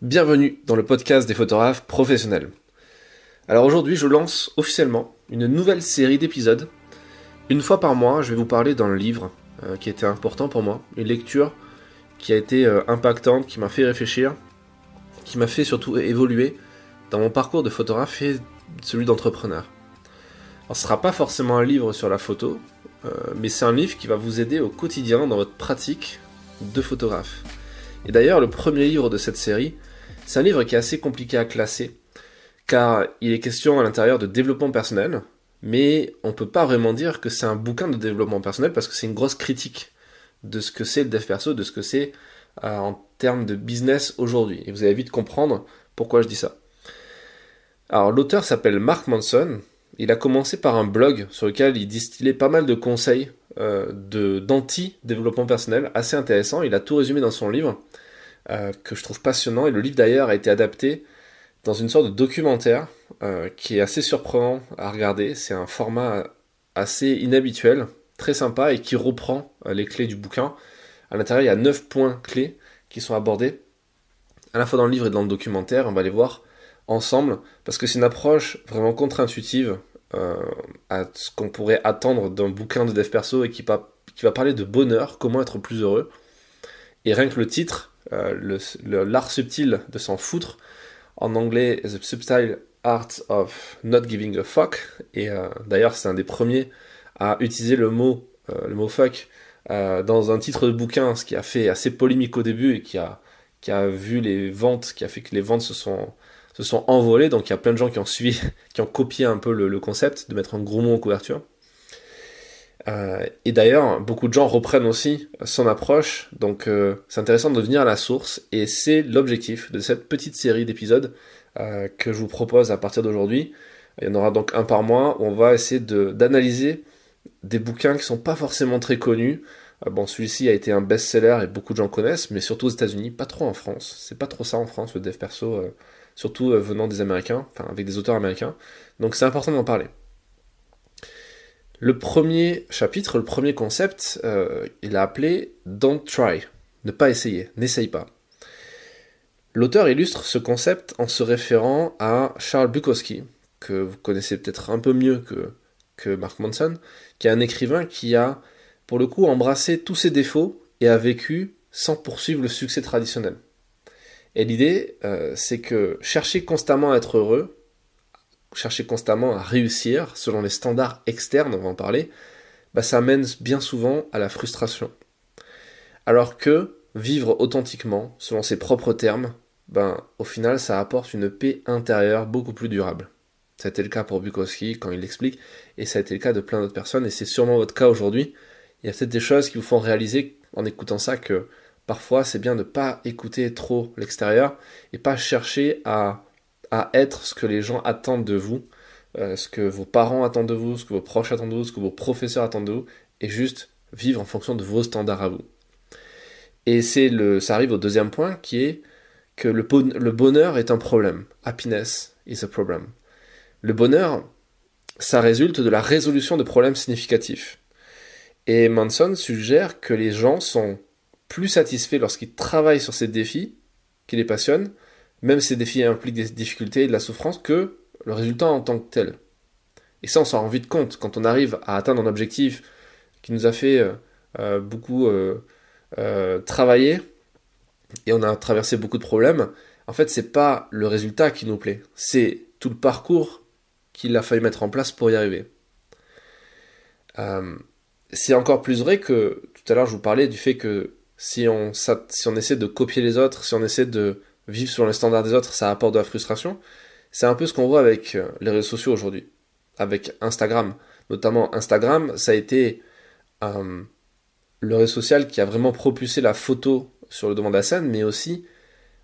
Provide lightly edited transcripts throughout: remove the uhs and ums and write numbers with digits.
Bienvenue dans le podcast des photographes professionnels. Alors aujourd'hui, je lance officiellement une nouvelle série d'épisodes. Une fois par mois, je vais vous parler d'un livre qui a été important pour moi, une lecture qui a été impactante, qui m'a fait réfléchir, qui m'a fait surtout évoluer dans mon parcours de photographe et celui d'entrepreneur. Alors ce ne sera pas forcément un livre sur la photo, mais c'est un livre qui va vous aider au quotidien dans votre pratique de photographe. Et d'ailleurs, le premier livre de cette série, c'est un livre qui est assez compliqué à classer, car il est question à l'intérieur de développement personnel, mais on ne peut pas vraiment dire que c'est un bouquin de développement personnel parce que c'est une grosse critique de ce que c'est le dev perso, de ce que c'est en termes de business aujourd'hui. Et vous allez vite comprendre pourquoi je dis ça. Alors l'auteur s'appelle Mark Manson. Il a commencé par un blog sur lequel il distillait pas mal de conseils d'anti-développement personnel, assez intéressant. Il a tout résumé dans son livre, que je trouve passionnant. Et le livre d'ailleurs a été adapté dans une sorte de documentaire qui est assez surprenant à regarder. C'est un format assez inhabituel, très sympa et qui reprend les clés du bouquin. À l'intérieur, il y a 9 points clés qui sont abordés à la fois dans le livre et dans le documentaire. On va les voir ensemble parce que c'est une approche vraiment contre-intuitive à ce qu'on pourrait attendre d'un bouquin de dev perso et qui va parler de bonheur, comment être plus heureux. Et rien que le titre, l'art subtil de s'en foutre, en anglais, The Subtle Art of Not Giving a Fuck, et d'ailleurs c'est un des premiers à utiliser le mot fuck dans un titre de bouquin, ce qui a fait assez polémique au début et qui a vu les ventes, qui a fait que les ventes se sont envolées, donc il y a plein de gens qui ont suivi, qui ont copié un peu le concept de mettre un gros mot en couverture. Et d'ailleurs, beaucoup de gens reprennent aussi son approche, donc c'est intéressant de venir à la source, et c'est l'objectif de cette petite série d'épisodes que je vous propose à partir d'aujourd'hui. Il y en aura donc un par mois, où on va essayer d'analyser des bouquins qui sont pas forcément très connus. Bon, celui-ci a été un best-seller et beaucoup de gens connaissent, mais surtout aux États-Unis, pas trop en France. C'est pas trop ça en France, le dev perso, surtout venant des Américains, enfin avec des auteurs américains. Donc c'est important d'en parler. Le premier chapitre, le premier concept, il a appelé « Don't try », ne pas essayer, n'essaye pas. L'auteur illustre ce concept en se référant à Charles Bukowski, que vous connaissez peut-être un peu mieux que Mark Manson, qui est un écrivain qui a, pour le coup, embrassé tous ses défauts et a vécu sans poursuivre le succès traditionnel. Et l'idée, c'est que chercher constamment à être heureux, chercher constamment à réussir selon les standards externes, on va en parler, ça mène bien souvent à la frustration. Alors que vivre authentiquement, selon ses propres termes, au final ça apporte une paix intérieure beaucoup plus durable. Ça a été le cas pour Bukowski quand il l'explique, et ça a été le cas de plein d'autres personnes, et c'est sûrement votre cas aujourd'hui. Il y a peut-être des choses qui vous font réaliser en écoutant ça que parfois c'est bien de ne pas écouter trop l'extérieur et pas chercher à être ce que les gens attendent de vous, ce que vos parents attendent de vous, ce que vos proches attendent de vous, ce que vos professeurs attendent de vous, et juste vivre en fonction de vos standards à vous. Et ça arrive au deuxième point, qui est que le bonheur est un problème. Happiness is a problem. Le bonheur, ça résulte de la résolution de problèmes significatifs. Et Manson suggère que les gens sont plus satisfaits lorsqu'ils travaillent sur ces défis qui les passionnent, même si ces défis impliquent des difficultés et de la souffrance, que le résultat en tant que tel. Et ça, on s'en rend vite compte quand on arrive à atteindre un objectif qui nous a fait beaucoup travailler, et on a traversé beaucoup de problèmes. En fait, c'est pas le résultat qui nous plaît, c'est tout le parcours qu'il a fallu mettre en place pour y arriver. C'est encore plus vrai que, tout à l'heure je vous parlais du fait que si on essaie de copier les autres, si on essaie de vivre selon les standards des autres, ça apporte de la frustration. C'est un peu ce qu'on voit avec les réseaux sociaux aujourd'hui, avec Instagram. Notamment Instagram, ça a été le réseau social qui a vraiment propulsé la photo sur le devant de la scène, mais aussi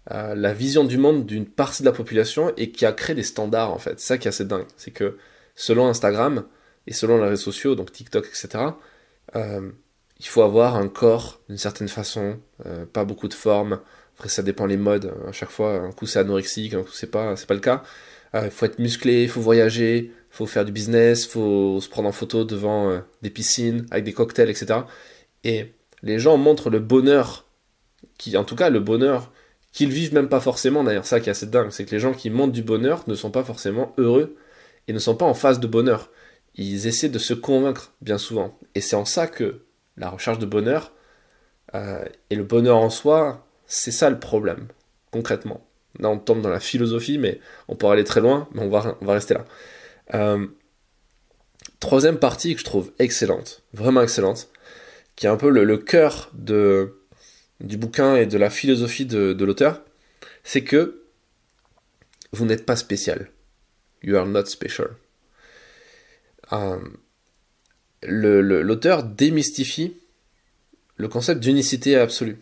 la vision du monde d'une partie de la population et qui a créé des standards en fait. C'est ça qui est assez dingue. C'est que selon Instagram et selon les réseaux sociaux, donc TikTok, etc., il faut avoir un corps d'une certaine façon, pas beaucoup de forme. Après, ça dépend les modes. À chaque fois, un coup c'est anorexique, un coup c'est pas le cas. Il faut être musclé, il faut voyager, il faut faire du business, il faut se prendre en photo devant des piscines avec des cocktails, etc. Et les gens montrent le bonheur, en tout cas le bonheur qu'ils vivent même pas forcément, d'ailleurs, ça qui est assez dingue, c'est que les gens qui montrent du bonheur ne sont pas forcément heureux et ne sont pas en phase de bonheur. Ils essaient de se convaincre, bien souvent. Et c'est en ça que la recherche de bonheur et le bonheur en soi, c'est ça le problème, concrètement. Là, on tombe dans la philosophie, mais on pourrait aller très loin, mais on va rester là. Troisième partie que je trouve excellente, vraiment excellente, qui est un peu le cœur du bouquin et de la philosophie de l'auteur, c'est que vous n'êtes pas spécial. You are not special. L'auteur démystifie le concept d'unicité absolue.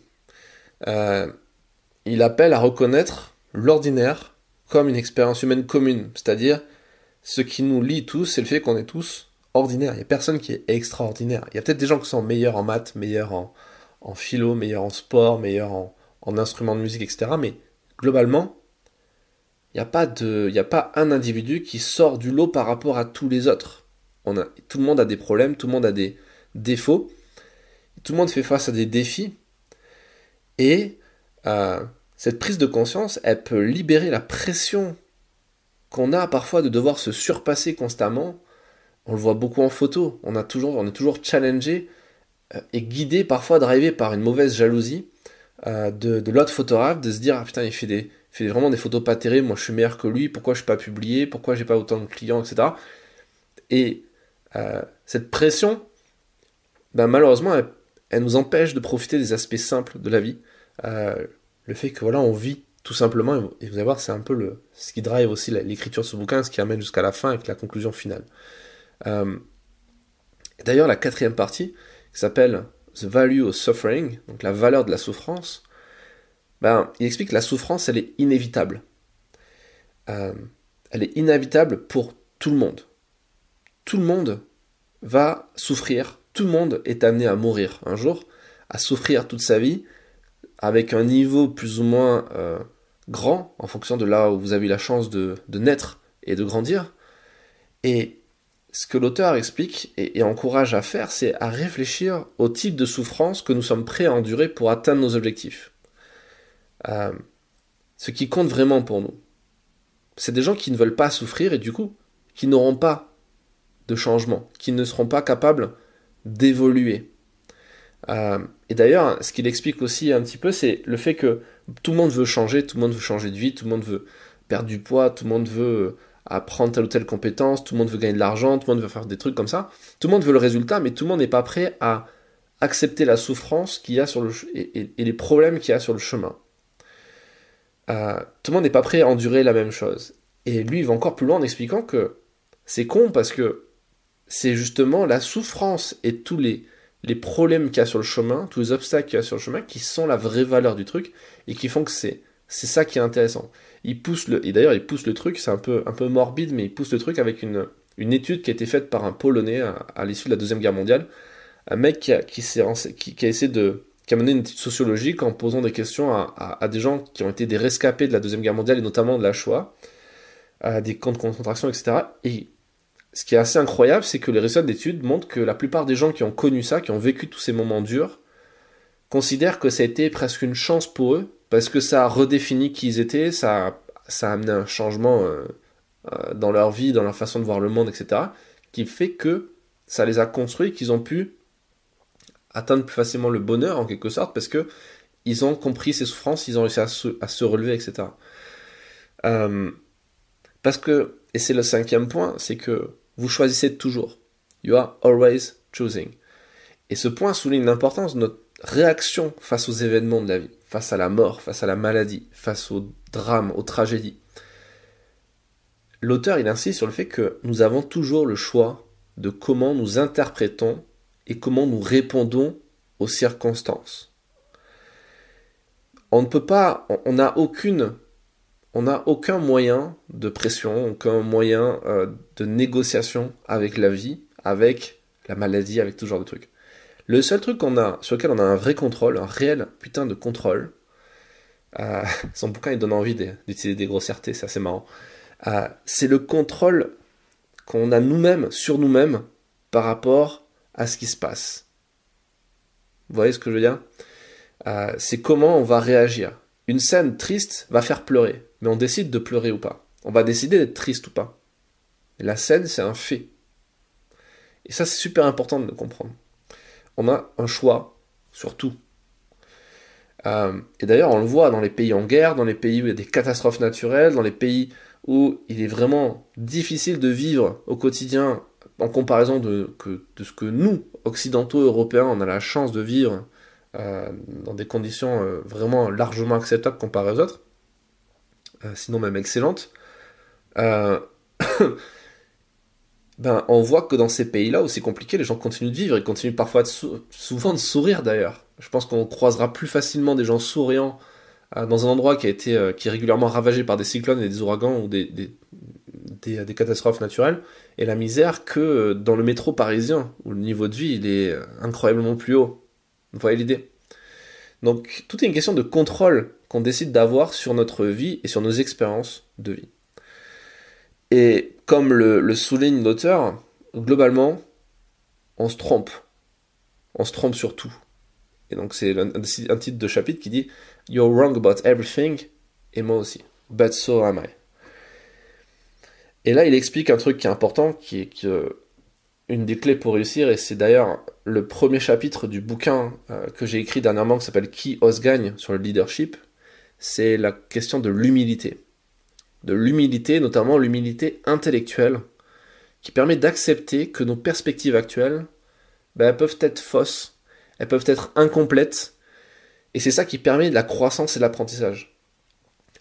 Il appelle à reconnaître l'ordinaire comme une expérience humaine commune, c'est-à-dire ce qui nous lie tous, c'est le fait qu'on est tous ordinaires. Il n'y a personne qui est extraordinaire. Il y a peut-être des gens qui sont meilleurs en maths, meilleurs en philo, meilleurs en sport, meilleurs en instruments de musique, etc. Mais globalement, il n'y a pas un individu qui sort du lot par rapport à tous les autres. Tout le monde a des problèmes, tout le monde a des défauts, tout le monde fait face à des défis, et cette prise de conscience, elle peut libérer la pression qu'on a parfois de devoir se surpasser constamment. On le voit beaucoup en photo, on est toujours challengé et guidé, parfois drivé par une mauvaise jalousie de l'autre photographe, de se dire, ah putain, il fait vraiment des photos pas terribles, moi je suis meilleur que lui, pourquoi je suis pas publié, pourquoi j'ai pas autant de clients, etc. Et cette pression, ben, malheureusement, elle nous empêche de profiter des aspects simples de la vie. Le fait que voilà, on vit tout simplement, et vous allez voir, c'est un peu ce qui drive aussi l'écriture de ce bouquin, ce qui amène jusqu'à la fin avec la conclusion finale. D'ailleurs, la quatrième partie, qui s'appelle The Value of Suffering, donc la valeur de la souffrance, ben, il explique que la souffrance, elle est inévitable. Elle est inévitable pour tout le monde. Tout le monde va souffrir, tout le monde est amené à mourir un jour, à souffrir toute sa vie, avec un niveau plus ou moins grand, en fonction de là où vous avez eu la chance de naître et de grandir. Et ce que l'auteur explique et encourage à faire, c'est à réfléchir au type de souffrance que nous sommes prêts à endurer pour atteindre nos objectifs. Ce qui compte vraiment pour nous. C'est des gens qui ne veulent pas souffrir et du coup, qui n'auront pas de changement, qui ne seront pas capables d'évoluer. Et d'ailleurs, ce qu'il explique aussi un petit peu, c'est le fait que tout le monde veut changer, tout le monde veut changer de vie, tout le monde veut perdre du poids, tout le monde veut apprendre telle ou telle compétence, tout le monde veut gagner de l'argent, tout le monde veut faire des trucs comme ça. Tout le monde veut le résultat, mais tout le monde n'est pas prêt à accepter la souffrance qu'il y a et les problèmes qu'il y a sur le chemin. Tout le monde n'est pas prêt à endurer la même chose. Et lui, il va encore plus loin en expliquant que c'est con parce que c'est justement la souffrance et tous les problèmes qu'il y a sur le chemin, tous les obstacles qu'il y a sur le chemin, qui sont la vraie valeur du truc et qui font que c'est ça qui est intéressant. Et d'ailleurs, il pousse le truc, c'est un peu morbide, mais il pousse le truc avec une étude qui a été faite par un Polonais à l'issue de la Deuxième Guerre mondiale, un mec qui a mené une étude sociologique en posant des questions à des gens qui ont été des rescapés de la Deuxième Guerre mondiale et notamment de la Shoah, des camps de concentration, etc. Et ce qui est assez incroyable, c'est que les résultats d'études montrent que la plupart des gens qui ont connu ça, qui ont vécu tous ces moments durs, considèrent que ça a été presque une chance pour eux, parce que ça a redéfini qui ils étaient, ça a amené un changement dans leur vie, dans leur façon de voir le monde, etc., qui fait que ça les a construits, qu'ils ont pu atteindre plus facilement le bonheur, en quelque sorte, parce que ils ont compris ces souffrances, ils ont réussi à se relever, etc. Parce que, et c'est le cinquième point, c'est que vous choisissez toujours. You are always choosing. Et ce point souligne l'importance de notre réaction face aux événements de la vie, face à la mort, face à la maladie, face au drame, aux tragédies. L'auteur, il insiste sur le fait que nous avons toujours le choix de comment nous interprétons et comment nous répondons aux circonstances. On ne peut pas, on n'a aucun moyen de pression, aucun moyen de négociation avec la vie, avec la maladie, avec tout genre de trucs. Le seul truc sur lequel on a un vrai contrôle, un réel putain de contrôle, son bouquin il donne envie d'utiliser des grossièretés, c'est assez marrant, c'est le contrôle qu'on a nous-mêmes, sur nous-mêmes, par rapport à ce qui se passe. Vous voyez ce que je veux dire ? C'est comment on va réagir. Une scène triste va faire pleurer, mais on décide de pleurer ou pas. On va décider d'être triste ou pas. Et la scène, c'est un fait. Et ça, c'est super important de le comprendre. On a un choix sur tout. Et d'ailleurs, on le voit dans les pays en guerre, dans les pays où il y a des catastrophes naturelles, dans les pays où il est vraiment difficile de vivre au quotidien en comparaison de ce que nous, occidentaux, européens, on a la chance de vivre dans des conditions vraiment largement acceptables comparées aux autres, sinon même excellentes. Euh, on voit que dans ces pays-là où c'est compliqué, les gens continuent de vivre, ils continuent parfois souvent de sourire d'ailleurs. Je pense qu'on croisera plus facilement des gens souriants dans un endroit qui est régulièrement ravagé par des cyclones et des ouragans ou des catastrophes naturelles et la misère que dans le métro parisien où le niveau de vie il est incroyablement plus haut. Vous voyez l'idée? Donc tout est une question de contrôle qu'on décide d'avoir sur notre vie et sur nos expériences de vie. Et comme le souligne l'auteur, globalement, on se trompe. On se trompe sur tout. Et donc c'est un titre de chapitre qui dit « You're wrong about everything » et moi aussi. « But so am I ». Et là, il explique un truc qui est important, qui est une des clés pour réussir, et c'est d'ailleurs le premier chapitre du bouquin que j'ai écrit dernièrement, qui s'appelle « Qui ose gagne » sur le leadership, c'est la question de l'humilité. De l'humilité, notamment l'humilité intellectuelle, qui permet d'accepter que nos perspectives actuelles, elles peuvent être fausses, elles peuvent être incomplètes, et c'est ça qui permet de la croissance et de l'apprentissage.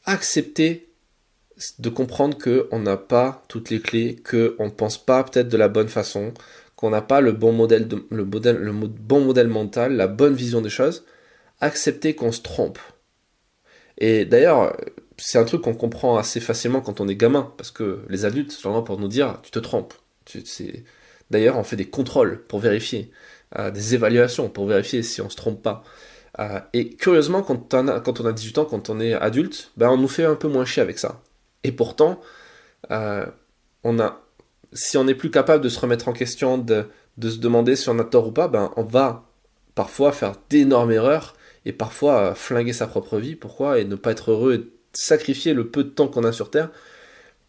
Accepter de comprendre qu'on n'a pas toutes les clés, qu'on ne pense pas peut-être de la bonne façon, qu'on n'a pas le bon modèle mental, la bonne vision des choses, accepter qu'on se trompe. Et d'ailleurs, c'est un truc qu'on comprend assez facilement quand on est gamin, parce que les adultes sont là pour nous dire « tu te trompes ». D'ailleurs, on fait des contrôles pour vérifier, des évaluations pour vérifier si on se trompe pas. Et curieusement, quand on a 18 ans, quand on est adulte, on nous fait un peu moins chier avec ça. Et pourtant, si on n'est plus capable de se remettre en question, de se demander si on a tort ou pas, on va parfois faire d'énormes erreurs et parfois flinguer sa propre vie. Pourquoi? Et ne pas être heureux et sacrifier le peu de temps qu'on a sur Terre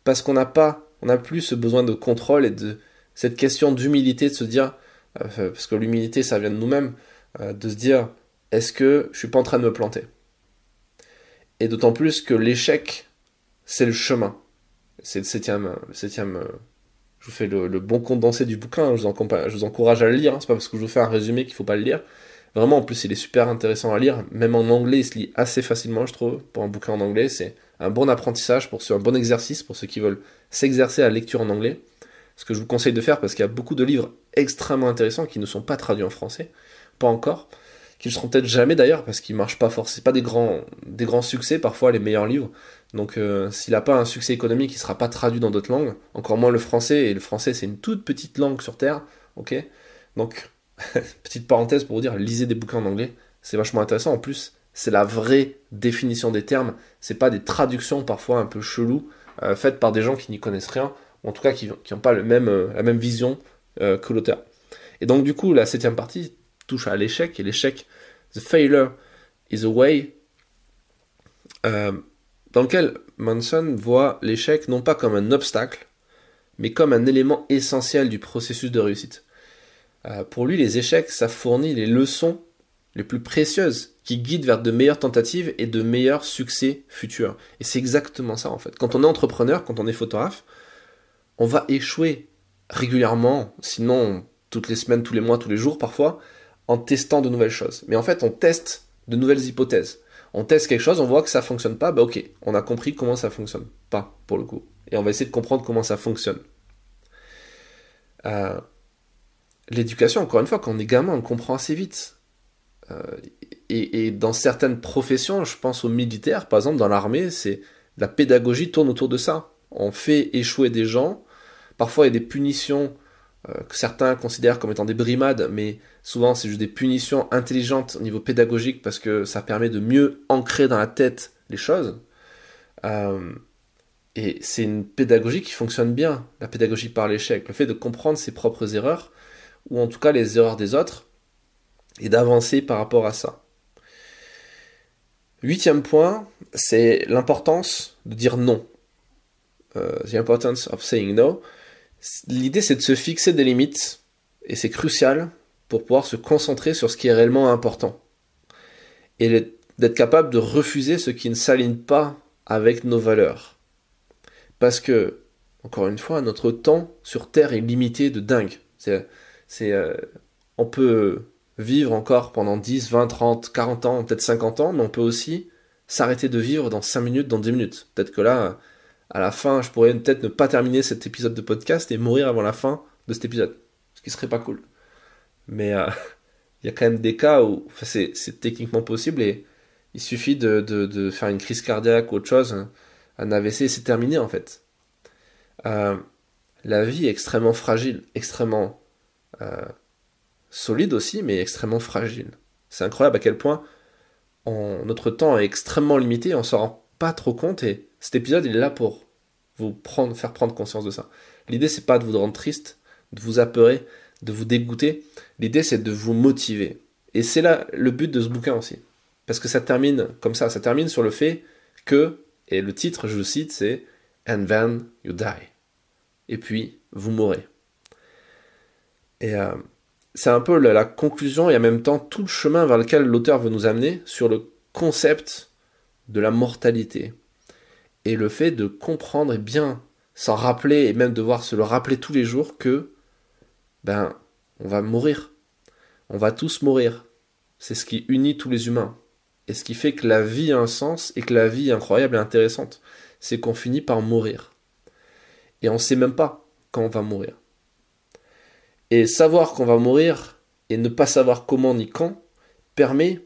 parce qu'on n'a plus ce besoin de contrôle et de cette question d'humilité, de se dire, parce que l'humilité ça vient de nous-mêmes, de se dire, est-ce que je suis pas en train de me planter? Et d'autant plus que l'échec, c'est le chemin. C'est le septième, je vous fais le bon condensé du bouquin, je vous encourage à le lire, c'est pas parce que je vous fais un résumé qu'il faut pas le lire. Vraiment, en plus, il est super intéressant à lire, même en anglais, il se lit assez facilement, je trouve, pour un bouquin en anglais, c'est un bon apprentissage, un bon exercice pour ceux qui veulent s'exercer à la lecture en anglais, ce que je vous conseille de faire parce qu'il y a beaucoup de livres extrêmement intéressants qui ne sont pas traduits en français, pas encore, qui ne seront peut-être jamais d'ailleurs parce qu'ils marchent pas forcément, c'est pas des grands succès parfois les meilleurs livres, donc s'il n'a pas un succès économique, il sera pas traduit dans d'autres langues, encore moins le français, et le français c'est une toute petite langue sur Terre, ok, donc petite parenthèse pour vous dire, lisez des bouquins en anglais, c'est vachement intéressant, en plus c'est la vraie définition des termes, c'est pas des traductions parfois un peu cheloues, faites par des gens qui n'y connaissent rien, ou en tout cas qui n'ont pas la même vision que l'auteur. Et donc du coup, la 7e partie touche à l'échec, et l'échec, the failure is a way, dans lequel Manson voit l'échec non pas comme un obstacle, mais comme un élément essentiel du processus de réussite. Pour lui, les échecs, ça fournit les leçons les plus précieuses qui guident vers de meilleures tentatives et de meilleurs succès futurs. Et c'est exactement ça en fait. Quand on est entrepreneur, quand on est photographe, on va échouer régulièrement, sinon toutes les semaines, tous les mois, tous les jours parfois, en testant de nouvelles choses. Mais en fait, on teste de nouvelles hypothèses. On teste quelque chose, on voit que ça fonctionne pas, ok, on a compris comment ça fonctionne pas, pour le coup. Et on va essayer de comprendre comment ça fonctionne. L'éducation, encore une fois, quand on est gamin, on le comprend assez vite. Et dans certaines professions, je pense aux militaires, par exemple dans l'armée, la pédagogie tourne autour de ça. On fait échouer des gens, parfois il y a des punitions que certains considèrent comme étant des brimades, mais souvent c'est juste des punitions intelligentes au niveau pédagogique parce que ça permet de mieux ancrer dans la tête les choses. Et c'est une pédagogie qui fonctionne bien, la pédagogie par l'échec, le fait de comprendre ses propres erreurs, ou en tout cas les erreurs des autres, et d'avancer par rapport à ça. 8e point, c'est l'importance de dire non. The importance of saying no. L'idée, c'est de se fixer des limites, et c'est crucial pour pouvoir se concentrer sur ce qui est réellement important. Et d'être capable de refuser ce qui ne s'aligne pas avec nos valeurs. Parce que, encore une fois, notre temps sur Terre est limité de dingue. On peut vivre encore pendant 10, 20, 30, 40 ans, peut-être 50 ans, mais on peut aussi s'arrêter de vivre dans 5 minutes, dans 10 minutes. Peut-être que là, à la fin, je pourrais peut-être ne pas terminer cet épisode de podcast et mourir avant la fin de cet épisode. Ce qui serait pas cool. Mais il y a quand même des cas où c'est techniquement possible et il suffit de faire une crise cardiaque ou autre chose, un AVC, et c'est terminé en fait. La vie est extrêmement fragile, extrêmement solide aussi, mais extrêmement fragile. C'est incroyable à quel point notre temps est extrêmement limité, on s'en rend pas trop compte, et cet épisode il est là pour faire prendre conscience de ça. L'idée c'est pas de vous rendre triste, de vous apeurer, de vous dégoûter, l'idée c'est de vous motiver. Et c'est là le but de ce bouquin aussi. Parce que ça termine comme ça termine sur le fait que, et le titre je le cite, c'est « And then you die ». Et puis, vous mourrez. Et c'est un peu la conclusion et en même temps tout le chemin vers lequel l'auteur veut nous amener sur le concept de la mortalité. Et le fait de comprendre et bien s'en rappeler et même devoir se le rappeler tous les jours que, on va mourir. On va tous mourir. C'est ce qui unit tous les humains. Et ce qui fait que la vie a un sens et que la vie est incroyable et intéressante. C'est qu'on finit par mourir. Et on ne sait même pas quand on va mourir. Et savoir qu'on va mourir et ne pas savoir comment ni quand permet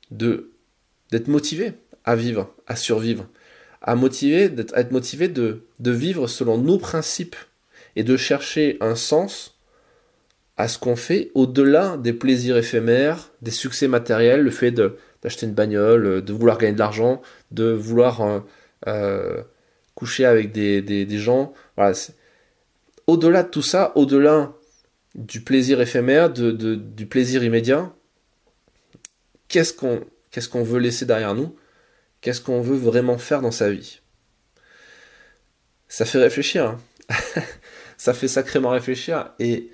d'être motivé à vivre, à survivre, à être motivé de vivre selon nos principes et de chercher un sens à ce qu'on fait au-delà des plaisirs éphémères, des succès matériels, le fait d'acheter une bagnole, de vouloir gagner de l'argent, de vouloir coucher avec des gens. Voilà, au-delà de tout ça, au-delà du plaisir éphémère, du plaisir immédiat, qu'est-ce qu'on veut laisser derrière nous? Qu'est-ce qu'on veut vraiment faire dans sa vie? Ça fait réfléchir. Hein. Ça fait sacrément réfléchir. Et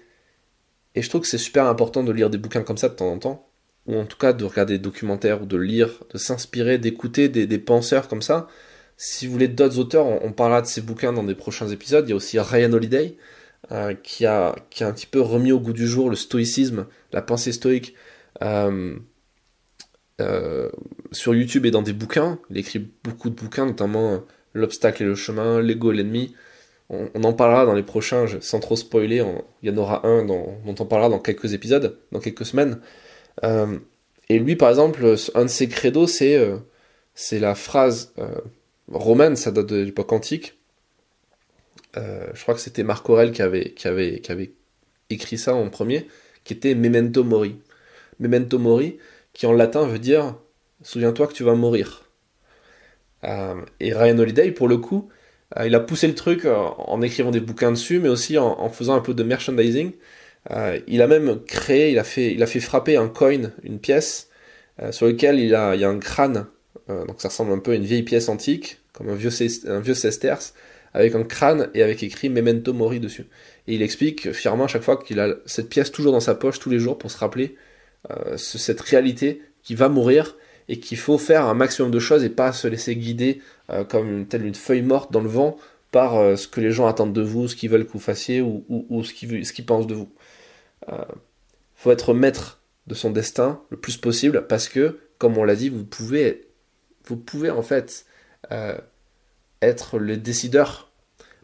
je trouve que c'est super important de lire des bouquins comme ça de temps en temps. Ou en tout cas de regarder des documentaires, ou de lire, de s'inspirer, d'écouter des penseurs comme ça. Si vous voulez d'autres auteurs, on parlera de ces bouquins dans des prochains épisodes. Il y a aussi Ryan Holiday, qui a un petit peu remis au goût du jour le stoïcisme, la pensée stoïque, sur YouTube et dans des bouquins. Il écrit beaucoup de bouquins, notamment L'obstacle et le chemin, L'ego et l'ennemi. On en parlera dans les prochains, sans trop spoiler. Il y en aura un dont on parlera dans quelques épisodes, dans quelques semaines. Et lui, par exemple, un de ses credos, c'est la phrase romaine, ça date de l'époque antique. Je crois que c'était Marc Aurèle qui avait écrit ça en premier, qui était Memento Mori. Memento Mori, qui en latin veut dire « Souviens-toi que tu vas mourir ». Et Ryan Holiday, pour le coup, il a poussé le truc en écrivant des bouquins dessus, mais aussi en faisant un peu de merchandising. Il a même créé, il a fait frapper un coin, une pièce, sur lequel il y a un crâne. Donc ça ressemble un peu à une vieille pièce antique, comme un vieux sesterce, avec un crâne et avec écrit Memento Mori dessus. Et il explique fièrement à chaque fois qu'il a cette pièce toujours dans sa poche tous les jours pour se rappeler cette réalité qu'il va mourir et qu'il faut faire un maximum de choses et pas se laisser guider comme telle une feuille morte dans le vent par ce que les gens attendent de vous, ce qu'ils veulent que vous fassiez ou ce qu'ils pensent de vous. Faut être maître de son destin le plus possible parce que, comme on l'a dit, vous pouvez en fait être le décideur.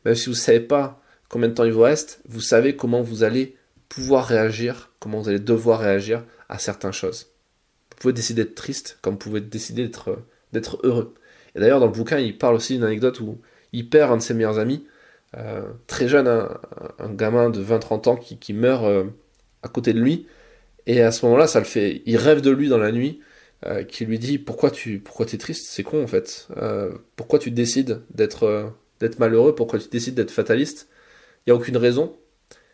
Même si vous ne savez pas combien de temps il vous reste, vous savez comment vous allez pouvoir réagir, comment vous allez devoir réagir à certaines choses. Vous pouvez décider d'être triste, comme vous pouvez décider d'être heureux. Et d'ailleurs, dans le bouquin, il parle aussi d'une anecdote où il perd un de ses meilleurs amis, très jeune, un gamin de 20-30 ans qui meurt à côté de lui. Et à ce moment-là, il rêve de lui dans la nuit, qui lui dit pourquoi t'es triste, c'est con en fait. Pourquoi tu décides d'être malheureux, pourquoi tu décides d'être fataliste. Il n'y a aucune raison.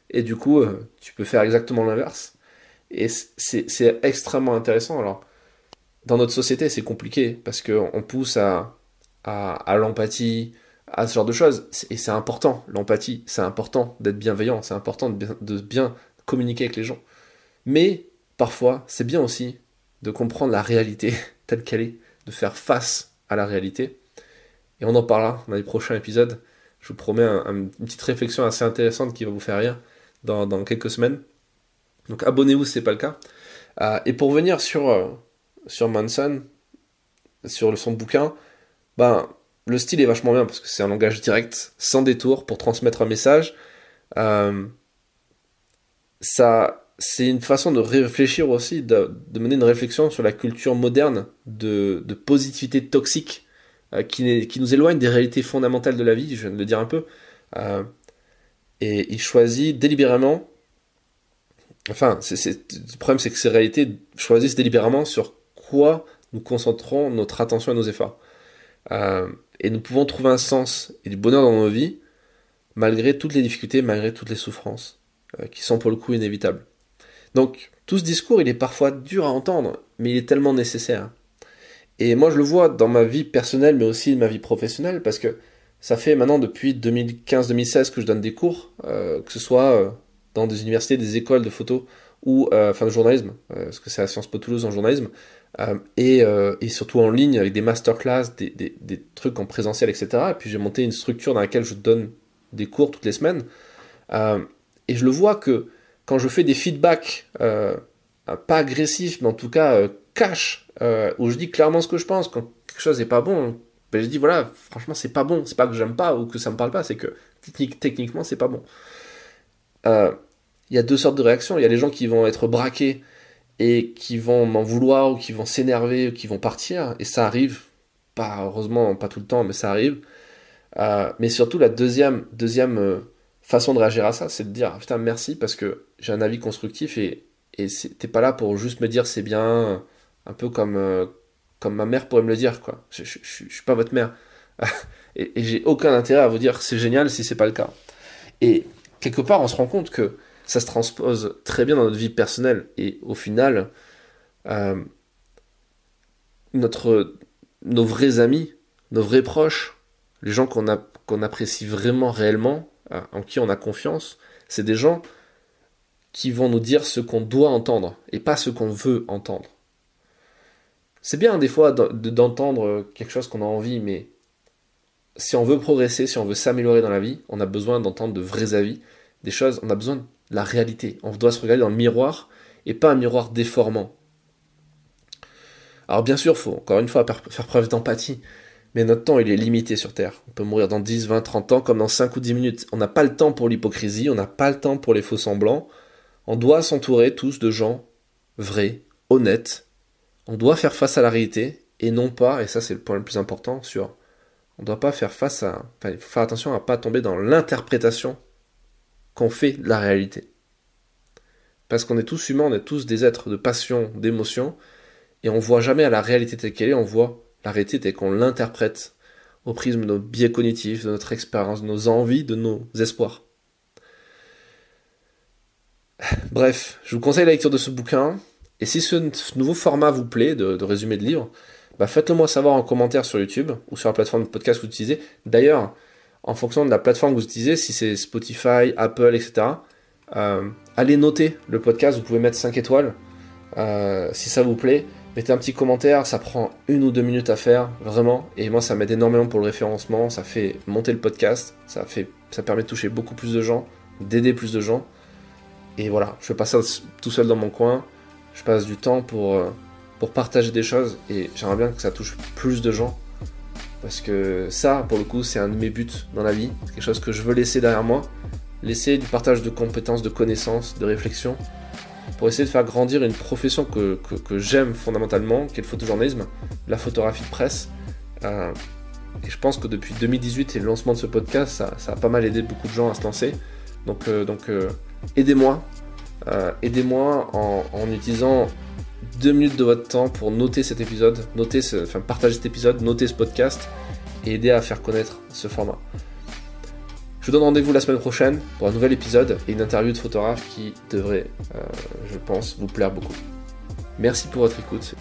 Et du coup, tu peux faire exactement l'inverse. Et c'est extrêmement intéressant. Alors, dans notre société, c'est compliqué parce qu'on pousse à l'empathie, à ce genre de choses. Et c'est important, l'empathie, c'est important d'être bienveillant, c'est important de bien communiquer avec les gens. Mais parfois, c'est bien aussi de comprendre la réalité telle qu'elle est, de faire face à la réalité. Et on en parlera dans les prochains épisodes. Je vous promets une petite réflexion assez intéressante qui va vous faire rire dans quelques semaines. Donc abonnez-vous si ce n'est pas le cas. Et pour revenir sur Manson, sur son bouquin, le style est vachement bien parce que c'est un langage direct, sans détour, pour transmettre un message. C'est une façon de réfléchir aussi, de mener une réflexion sur la culture moderne de positivité toxique qui nous éloigne des réalités fondamentales de la vie, je viens de le dire un peu. Et il choisit délibérément. Enfin, le problème, c'est que ces réalités choisissent délibérément sur quoi nous concentrons notre attention et nos efforts. Et nous pouvons trouver un sens et du bonheur dans nos vies, malgré toutes les difficultés, malgré toutes les souffrances, qui sont pour le coup inévitables. Donc, tout ce discours, il est parfois dur à entendre, mais il est tellement nécessaire. Et moi, je le vois dans ma vie personnelle, mais aussi ma vie professionnelle, parce que ça fait maintenant depuis 2015-2016 que je donne des cours, que ce soit dans des universités, des écoles de photo ou de journalisme, parce que c'est à Sciences Po Toulouse en journalisme, et surtout en ligne avec des masterclass, des trucs en présentiel, etc. Et puis j'ai monté une structure dans laquelle je donne des cours toutes les semaines. Et je le vois que quand je fais des feedbacks, pas agressifs, mais en tout cas cash, où je dis clairement ce que je pense, quand quelque chose n'est pas bon, je dis voilà, franchement c'est pas bon, c'est pas que j'aime pas ou que ça me parle pas, c'est que techniquement c'est pas bon. Il y a deux sortes de réactions. Il y a les gens qui vont être braqués et qui vont m'en vouloir ou qui vont s'énerver ou qui vont partir, et ça arrive, heureusement pas tout le temps, mais ça arrive. Mais surtout la deuxième façon de réagir à ça, c'est de dire putain merci parce que j'ai un avis constructif et t'es pas là pour juste me dire c'est bien, un peu comme ma mère pourrait me le dire quoi. Je suis pas votre mère et j'ai aucun intérêt à vous dire c'est génial si c'est pas le cas. Et quelque part on se rend compte que ça se transpose très bien dans notre vie personnelle et au final nos vrais amis, nos vrais proches, les gens qu'on apprécie vraiment réellement, en qui on a confiance, c'est des gens qui vont nous dire ce qu'on doit entendre et pas ce qu'on veut entendre. C'est bien des fois d'entendre quelque chose qu'on a envie, mais si on veut progresser, si on veut s'améliorer dans la vie, on a besoin d'entendre de vrais avis, des choses, on a besoin de la réalité. On doit se regarder dans le miroir et pas un miroir déformant. Alors bien sûr, il faut encore une fois faire preuve d'empathie, mais notre temps il est limité sur Terre. On peut mourir dans 10, 20, 30 ans comme dans 5 ou 10 minutes. On n'a pas le temps pour l'hypocrisie, on n'a pas le temps pour les faux semblants. On doit s'entourer tous de gens vrais, honnêtes. On doit faire face à la réalité et non pas, et ça c'est le point le plus important, on ne doit pas faire face à... Enfin, il faut faire attention à ne pas tomber dans l'interprétation qu'on fait de la réalité. Parce qu'on est tous humains, on est tous des êtres de passion, d'émotion, et on ne voit jamais à la réalité telle qu'elle est, on voit la réalité telle qu'on l'interprète au prisme de nos biais cognitifs, de notre expérience, de nos envies, de nos espoirs. Bref, je vous conseille la lecture de ce bouquin, et si ce nouveau format vous plaît, de résumé de livre, faites-le moi savoir en commentaire sur YouTube, ou sur la plateforme de podcast que vous utilisez. D'ailleurs, en fonction de la plateforme que vous utilisez, si c'est Spotify, Apple, etc., allez noter le podcast, vous pouvez mettre 5 étoiles, si ça vous plaît. Mettez un petit commentaire, ça prend 1 ou 2 minutes à faire, vraiment, et moi ça m'aide énormément pour le référencement, ça fait monter le podcast, ça permet de toucher beaucoup plus de gens, d'aider plus de gens, et voilà, je fais pas ça tout seul dans mon coin, je passe du temps pour partager des choses, et j'aimerais bien que ça touche plus de gens, parce que ça, pour le coup, c'est un de mes buts dans la vie, c'est quelque chose que je veux laisser derrière moi, laisser du partage de compétences, de connaissances, de réflexions, pour essayer de faire grandir une profession que j'aime fondamentalement, qui est le photojournalisme, la photographie de presse. Et je pense que depuis 2018 et le lancement de ce podcast, ça a pas mal aidé beaucoup de gens à se lancer. Donc aidez-moi. Aidez-moi en utilisant 2 minutes de votre temps pour noter cet épisode, partager cet épisode, noter ce podcast et aider à faire connaître ce format. Je vous donne rendez-vous la semaine prochaine pour un nouvel épisode et une interview de photographe qui devrait, je pense, vous plaire beaucoup. Merci pour votre écoute.